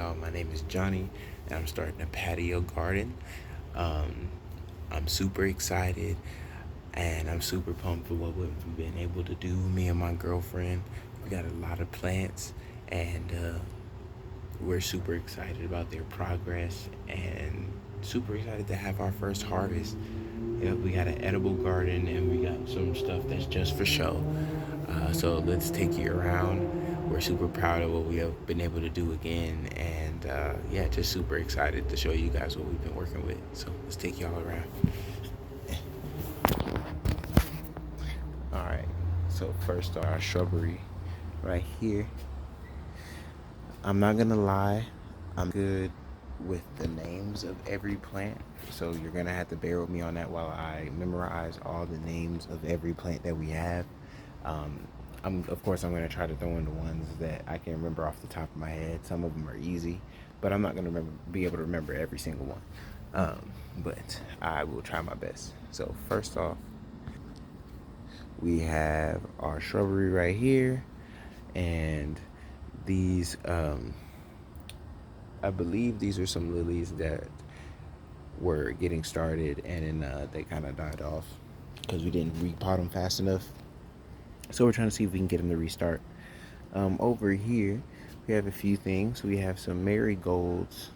y'all. My name is Johnny, and I'm starting a patio garden. Um, I'm super excited, and I'm super pumped for what we've been able to do. Me and my girlfriend, we got a lot of plants, and we're super excited about their progress, and super excited to have our first harvest. We got an edible garden, and we got some stuff that's just for show. So let's take you around. We're super proud of what we have been able to do again, and yeah, just super excited to show you guys what we've been working with. So let's take y'all around. All right. So first, our shrubbery right here. I'm not gonna lie, I'm good with the names of every plant, so you're gonna have to bear with me on that while I memorize all the names of every plant that we have. Um, of course, I'm gonna try to throw in the ones that I can remember off the top of my head. Some of them are easy, but I'm not gonna be able to remember every single one. But I will try my best. So first off, we have our shrubbery right here, and these I believe these are some lilies that were getting started, and then they kind of died off because we didn't repot them fast enough. So we're trying to see if we can get them to restart. Over here, we have a few things. We have some marigolds.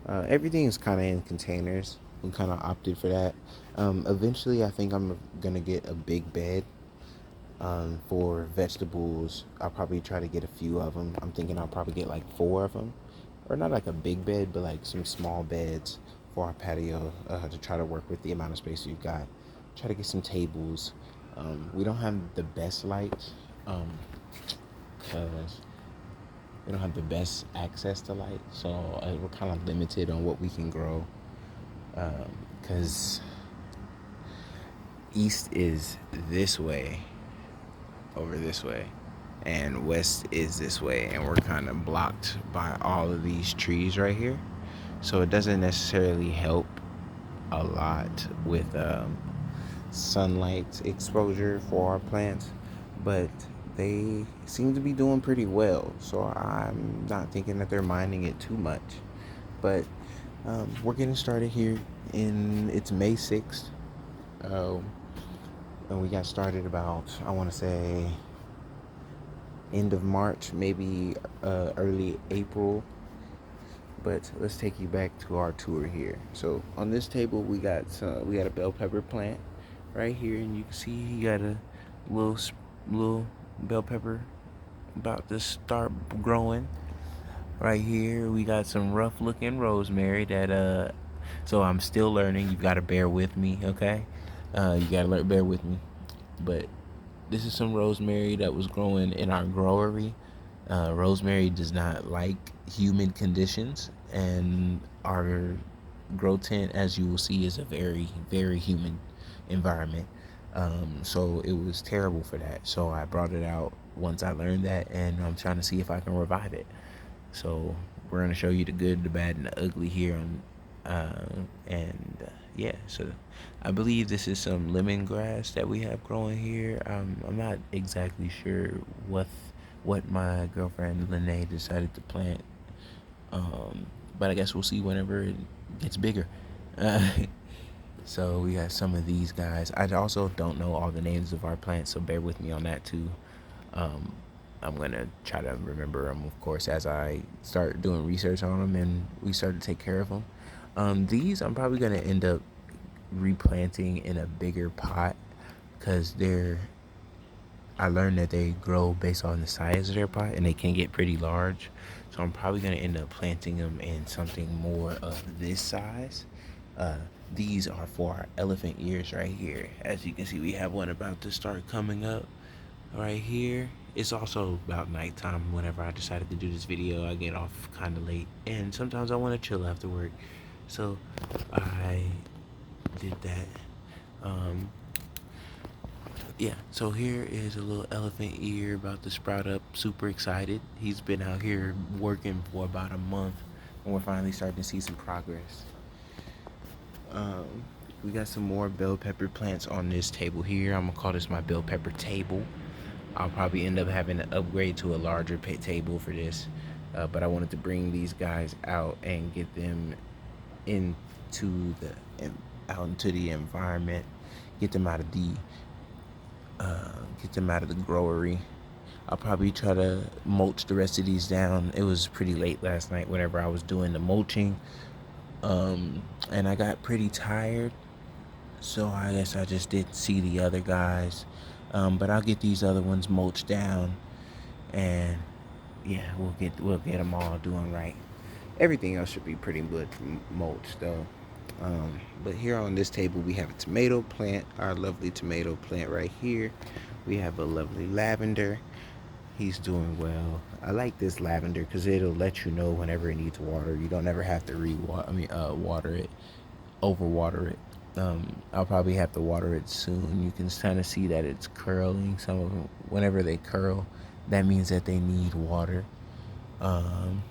Everything is kind of in containers. We kind of opted for that. Eventually, I think I'm gonna get a big bed for vegetables. I'll probably try to get a few of them. I'm thinking I'll probably get like four of them, or not like a big bed, but like some small beds for our patio to try to work with the amount of space we've got. Try to get some tables. We don't have the best lights because we don't have the best access to light, so we're kind of limited on what we can grow. Because east is this way, over this way, and west is this way, and we're kind of blocked by all of these trees right here, so it doesn't necessarily help a lot with sunlight exposure for our plants, but they seem to be doing pretty well, so I'm not thinking that they're minding it too much. But we're getting started here. It's May 6th, and we got started about, I want to say, end of March, maybe early April. But let's take you back to our tour here. So on this table, we got a bell pepper plant right here, and you can see he got a little bell pepper about to start growing. Right here, we got some rough looking rosemary that so I'm still learning. You gotta bear with me, okay? You gotta bear with me. But this is some rosemary that was growing in our growery. Rosemary does not like humid conditions, and our grow tent, as you will see, is a very, very humid environment. So it was terrible for that. So I brought it out once I learned that, and I'm trying to see if I can revive it. So we're gonna show you the good, the bad, and the ugly here. Yeah, so I believe this is some lemongrass that we have growing here. I'm not exactly sure what my girlfriend Lene decided to plant, but I guess we'll see whenever it gets bigger. Uh, so we got some of these guys. I also don't know all the names of our plants, so bear with me on that too. Um, I'm gonna try to remember them, of course, as I start doing research on them and we start to take care of them. These I'm probably gonna end up replanting in a bigger pot because I learned that they grow based on the size of their pot and they can get pretty large. So I'm probably gonna end up planting them in something more of this size. Uh, these are for our elephant ears right here. As you can see, we have one about to start coming up right here. It's also about nighttime whenever I decided to do this video. I get off kind of late, and sometimes I want to chill after work, so I did that. Um, yeah, so here is a little elephant ear about to sprout up. Super excited. He's been out here working for about a month, and we're finally starting to see some progress. Um, we got some more bell pepper plants on this table here. I'm gonna call this my bell pepper table. I'll probably end up having to upgrade to a larger table for this. But I wanted to bring these guys out and get them into out into the environment, get them out of the get them out of the growery. I'll probably try to mulch the rest of these down. It was pretty late last night whenever I was doing the mulching, and I got pretty tired, so I guess I just didn't see the other guys. But I'll get these other ones mulched down, and yeah, we'll get them all doing right. Everything else should be pretty good mulch though. But here on this table we have a tomato plant, our lovely tomato plant right here. We have a lovely lavender. He's doing well. I like this lavender because it'll let you know whenever it needs water. You don't ever have to water it, overwater it. I'll probably have to water it soon. You can kind of see that it's curling. Some of them, whenever they curl, that means that they need water. Um,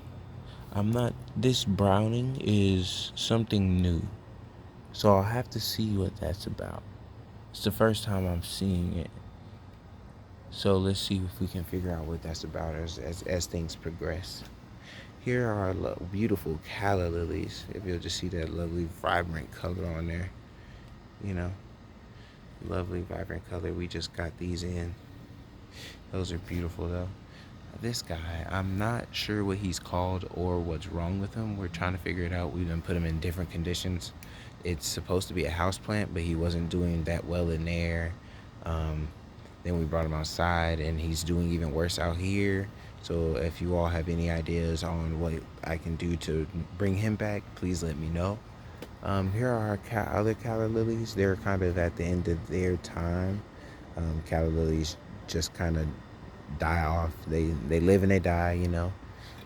I'm not. This browning is something new, so I'll have to see what that's about. It's the first time I'm seeing it, so let's see if we can figure out what that's about as things progress. Here are beautiful calla lilies. If you'll just see that lovely vibrant color on there, you know, lovely vibrant color. We just got these in. Those are beautiful though. This guy, I'm not sure what he's called or what's wrong with him. We're trying to figure it out. We've been put him in different conditions. It's supposed to be a house plant, but he wasn't doing that well in there. Um, then we brought him outside, and he's doing even worse out here. So if you all have any ideas on what I can do to bring him back, please let me know. Here are our other calla lilies. They're kind of at the end of their time. Calla lilies just kind of die off. They live and they die.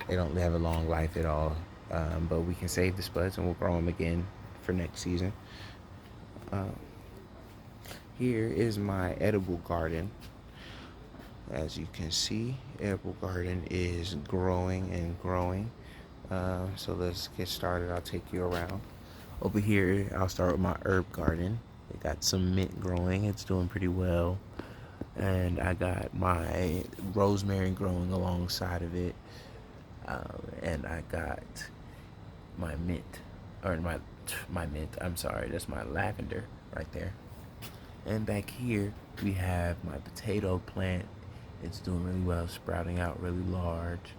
They don't have a long life at all. But we can save the spuds and we'll grow them again for next season. Uh, Here is my edible garden. As you can see, edible garden is growing and growing. So let's get started. I'll take you around. Over here, I'll start with my herb garden. I got some mint growing. It's doing pretty well. And I got my rosemary growing alongside of it. And I got my mint, or my mint. I'm sorry, that's my lavender right there. And back here we have my potato plant. It's doing really well, sprouting out really large.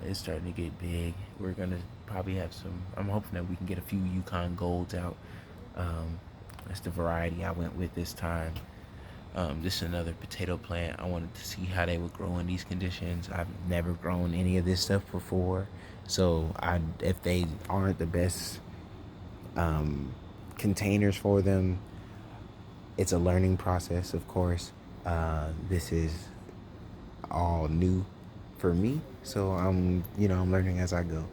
It's starting to get big. We're gonna probably have some. I'm hoping that we can get a few Yukon Golds out. Um, that's the variety I went with this time. This is another potato plant. I wanted to see how they would grow in these conditions. I've never grown any of this stuff before, so if they aren't the best containers for them, it's a learning process, of course. This is all new for me, so I'm learning as I go.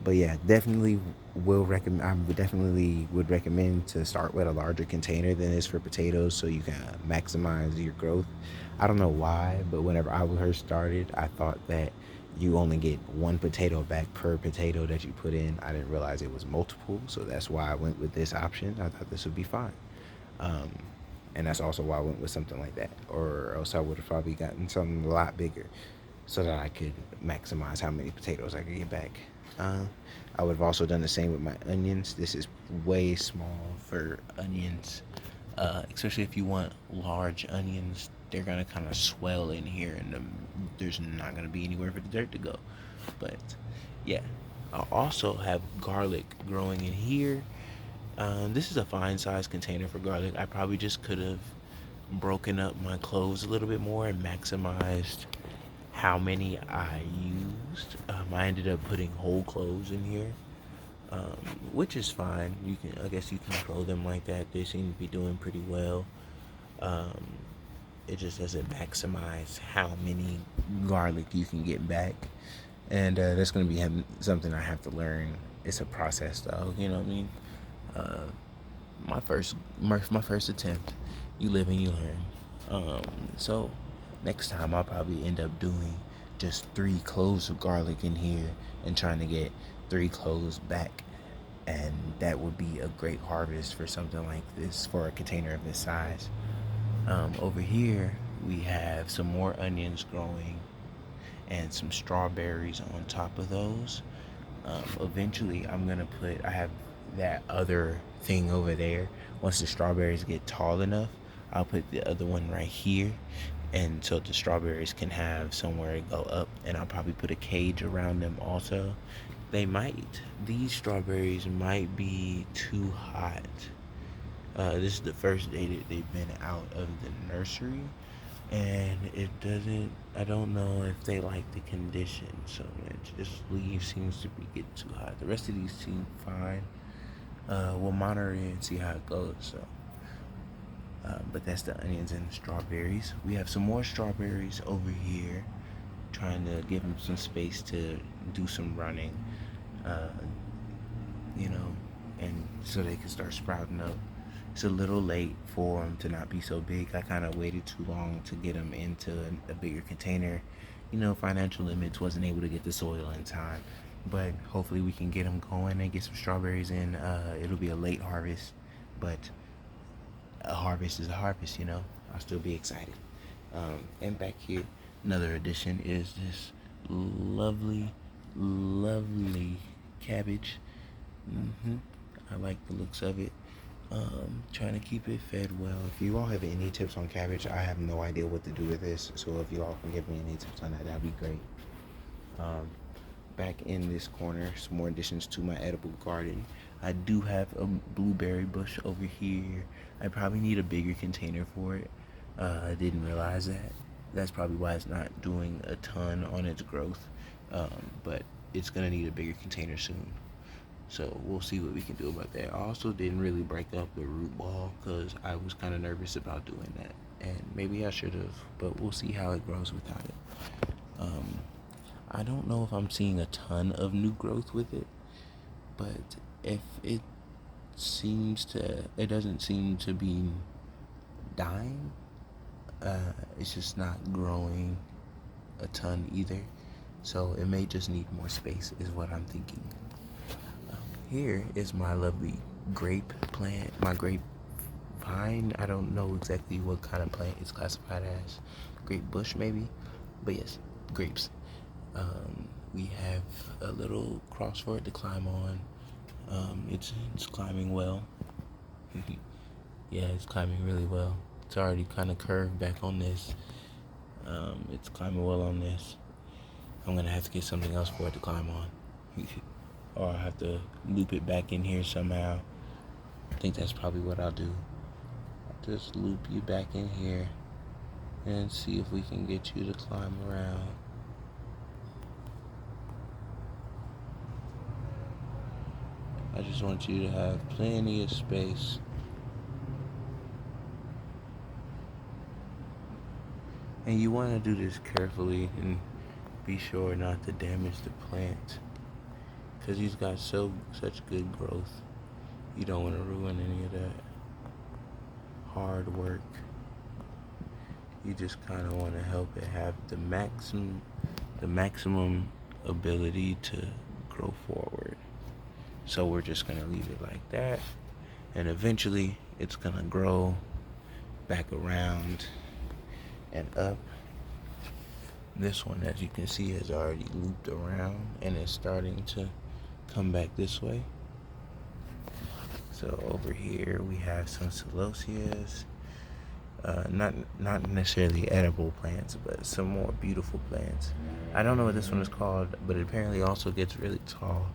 But yeah, definitely will recommend. I would definitely would recommend to start with a larger container than this for potatoes, so you can maximize your growth. I don't know why, but whenever I first started, I thought that you only get one potato back per potato that you put in. I didn't realize it was multiple, so that's why I went with this option. I thought this would be fine. Um, and that's also why I went with something like that, or else I would have probably gotten something a lot bigger so that I could maximize how many potatoes I could get back. Uh, I would have also done the same with my onions. This is way small for onions, especially if you want large onions. They're gonna kind of swell in here, and there's not gonna be anywhere for the dirt to go. But yeah, I also have garlic growing in here. This is a fine size container for garlic. I probably just could have broken up my cloves a little bit more and maximized how many I used. I ended up putting whole cloves in here, which is fine. I guess you can grow them like that. They seem to be doing pretty well. Um, it just doesn't maximize how many garlic you can get back, and that's going to be something I have to learn. It's a process, though. You know what I mean? Uh, my first attempt. You live and you learn. So next time I'll probably end up doing just 3 cloves of garlic in here and trying to get 3 cloves back, and that would be a great harvest for something like this for a container of this size. Over here we have some more onions growing, and some strawberries on top of those. Eventually, I have that other thing over there. Once the strawberries get tall enough, I'll put the other one right here. And so the strawberries can have somewhere to go up. And I'll probably put a cage around them also. These strawberries might be too hot. This is the first day that they've been out of the nursery, and I don't know if they like the conditions so much. This leaf seems to be getting too hot. The rest of these seem fine. We'll monitor it and see how it goes. So, but that's the onions and the strawberries. We have some more strawberries over here, trying to give them some space to do some running, uh, you know, and so they can start sprouting up. It's a little late for them to not be so big. I kind of waited too long to get them into a bigger container. Financial limits, wasn't able to get the soil in time. But hopefully we can get them going and get some strawberries in. It'll be a late harvest, but a harvest is a harvest. I'll still be excited. And back here, another addition is this lovely, lovely cabbage. I like the looks of it. Trying to keep it fed well. If you all have any tips on cabbage, I have no idea what to do with this. So if you all can give me any tips on that, that'd be great. Back in this corner, some more additions to my edible garden. I do have a blueberry bush over here. I probably need a bigger container for it. I didn't realize that. That's probably why it's not doing a ton on its growth. But it's gonna need a bigger container soon. So we'll see what we can do about that. I also didn't really break up the root ball because I was kind of nervous about doing that. And maybe I should have, but we'll see how it grows without it. I don't know if I'm seeing a ton of new growth with it, but if it doesn't seem to be dying. It's just not growing a ton either. So it may just need more space is what I'm thinking. Here is my lovely grape plant, my grape vine. I don't know exactly what kind of plant it's classified as. Grape bush maybe, but yes, grapes. We have a little cross for it to climb on. It's climbing well. Yeah, it's climbing really well. It's already kind of curved back on this. It's climbing well on this. I'm gonna have to get something else for it to climb on. Or I'll have to loop it back in here somehow. I think that's probably what I'll do. I'll just loop you back in here and see if we can get you to climb around. I just want you to have plenty of space. And you want to do this carefully and be sure not to damage the plant. Because he's got such good growth. You don't want to ruin any of that hard work. You just kind of want to help it have the maximum ability to grow forward. So we're just going to leave it like that. And eventually it's going to grow back around and up. This one, as you can see, has already looped around and is starting to come back this way. So over here we have some celosias. Not necessarily edible plants, but some more beautiful plants. I don't know what this one is called, but it apparently also gets really tall.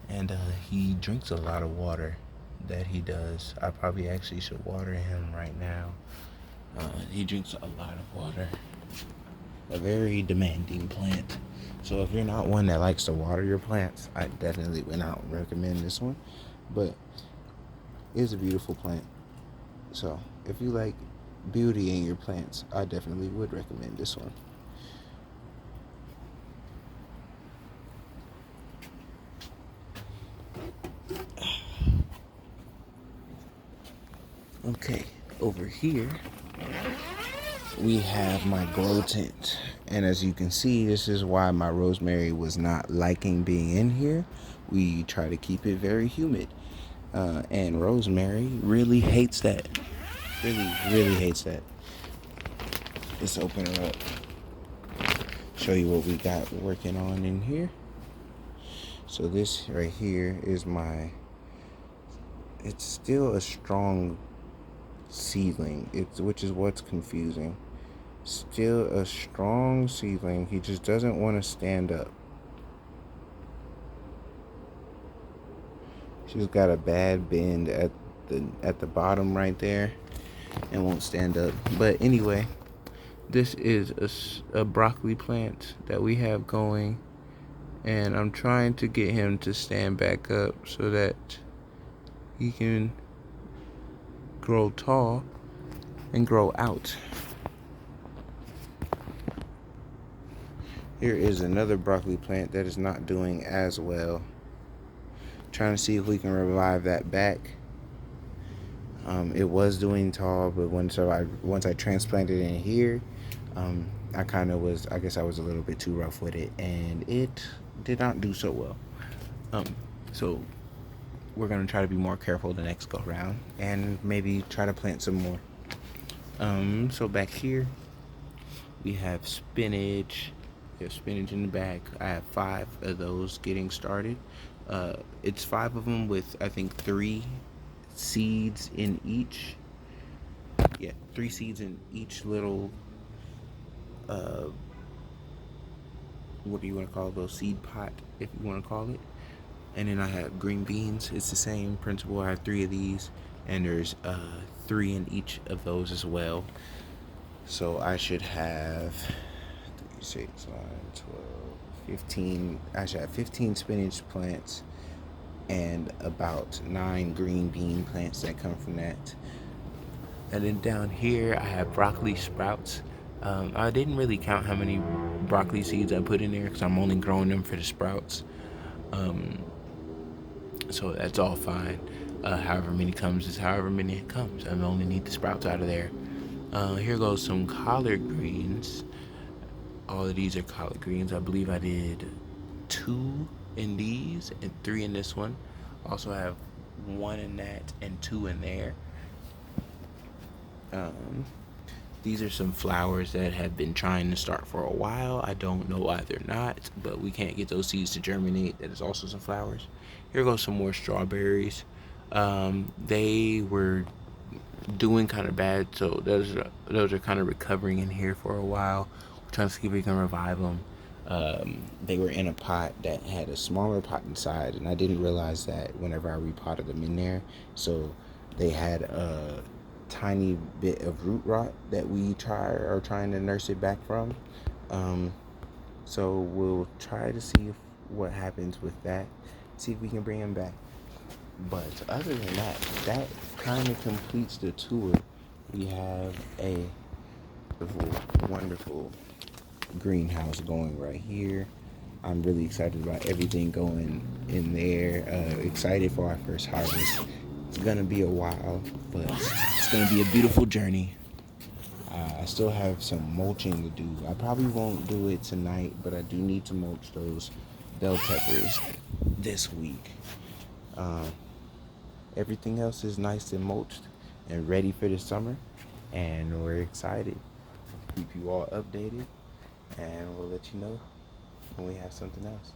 And he drinks a lot of water. That he does. I probably actually should water him right now. He drinks a lot of water. A very demanding plant. So if you're not one that likes to water your plants, I definitely would not recommend this one. But it's a beautiful plant. So if you like beauty in your plants, I definitely would recommend this one. Okay, over here we have my grow tent, and as you can see, this is why my rosemary was not liking being in here. We try to keep it very humid, and rosemary really hates that. Really hates that. Let's open her up. show you what we got working on in here. So this right here is it's still a strong seedling, which is what's confusing. Still a strong seedling. He just doesn't want to stand up. She's got a bad bend at the bottom right there and won't stand up. But anyway, this is a broccoli plant that we have going, and I'm trying to get him to stand back up so that he can grow tall and grow out. Here is another broccoli plant that is not doing as well. Trying to see if we can revive that back. It was doing tall, but once I transplanted it in here, I guess I was a little bit too rough with it, and it did not do so well. So we're gonna try to be more careful the next go round, and maybe try to plant some more. So back here we have spinach. We have spinach in the back. I have 5 of those getting started. It's 5 of them with, I think, 3 seeds in each. Yeah, 3 seeds in each little, what do you want to call those? Seed pot, if you want to call it. And then I have green beans. It's the same principle. I have 3 of these, and there's 3 in each of those as well. So I should have 3, 6, 9, 12, 15. I should have 15 spinach plants and about 9 green bean plants that come from that. And then down here I have broccoli sprouts. I didn't really count how many broccoli seeds I put in there because I'm only growing them for the sprouts. So that's all fine. However many comes is however many it comes. I only need the sprouts out of there. Here goes some collard greens. All of these are collard greens. I believe I did 2 in these and 3 in this one. Also have 1 in that and 2 in there. These are some flowers that have been trying to start for a while. I don't know why they're not, but we can't get those seeds to germinate. That is also some flowers. Here goes some more strawberries. They were doing kind of bad, so those are kind of recovering in here for a while. We're trying to see if we can revive them. They were in a pot that had a smaller pot inside, and I didn't realize that whenever I repotted them in there. So they had a tiny bit of root rot that we are trying to nurse it back from. So we'll try to see what happens with that. See if we can bring them back. But other than that kind of completes the tour. We have a wonderful greenhouse going right here. I'm really excited about everything going in there. Excited for our first harvest. It's gonna be a while, but it's gonna be a beautiful journey. I still have some mulching to do. I probably won't do it tonight, but I do need to mulch those bell peppers this week. Everything else is nice and mulched and ready for the summer, and we're excited. Keep you all updated, and we'll let you know when we have something else.